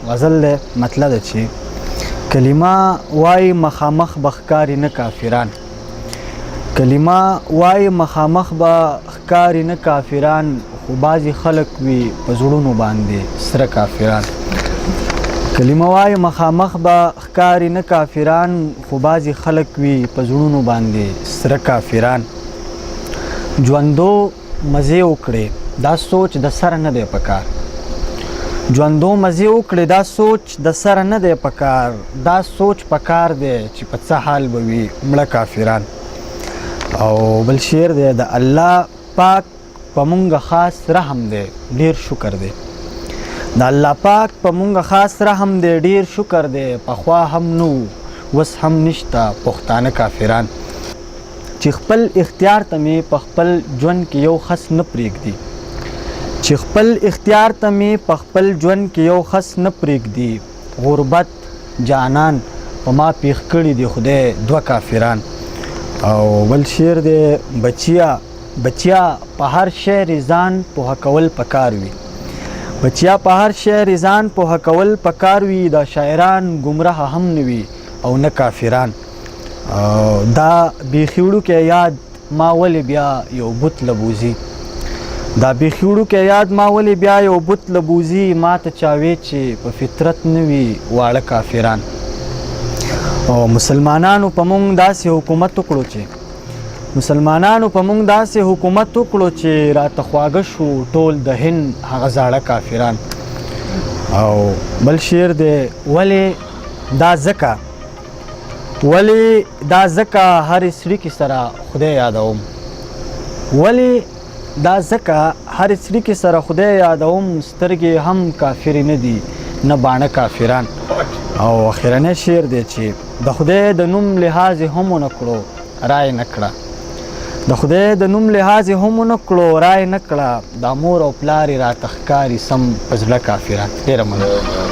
غزل دی مطلب ده چې کلمه وای مخامخ به ښکاري نه کافران، کلمه وای مخامخ به ښکاري نه کافران، خو بعضې خلک وي په زړونو باندې سره کافران. کلمه وای مخامخ به ښکاري نه کافران، خو بعضې خلک وي په زړونو باندې سره کافران. ژوندو مزې وکړې دا سوچ د سره نه دی پکار، ژوندو مزې وکړې دا سوچ د سره نه دی پکار، دا سوچ پکار دی چې په څه حال به وي مړه کافران. او بل شعر دی د الله پاک په مونږ خاص رحم دی ډیر شکر دی، د الله پاک په مونږ خاص رحم دی ډیر شکر دی، پخوا هم نو وس هم نشته پښتانه کافران. چې خپل اختیار ته مې په خپل ژوند کې یو خس نه پرېږدي، چې خپل اختیار ته مې په خپل ژوند کې یو خس نه پرېږدي، غربت جانان په ما پیښ کړي دي خدای دوه کافران. او بل شعر دی بچیا په هر شی رضان پوهه کول پکار وي، بچیا په هر شی رضان پوهه کول پکار وي، دا شاعران گمراه هم نه وي او نه کافران. دا بیخي وړوکی یاد ما ولې بیا یو بت لبوزي، دا بیخي وړوکی یاد ما ولې بیا یو بت لبوزي، ما ته چا وی چې په فطرت نه وي واړه کافران. او مسلمانانو په مونږ داسې حکومت وکړو چې مسلمانانو په مونږ داسې حکومت وکړو چې راته خواږه شو ټول د هند هغه زاړه کافران. او بل شعر دی ولې دا ځکه هر سړي کې سره خدای یادوم، ولې دا ځکه هر سړي کې سره خدای یادوم، سترګې هم کافرې نه دي نه باڼه کافران. او اخرنی شعر دی چې د خدای د نوم لحاظ هم ونه کړو رای نه کړه، د خدای د نوم لحاظ هم ونه کړو رای نه کړه، دا مور او پلار یې راته ښکاري سم په زړه کافران. ډېره مننه.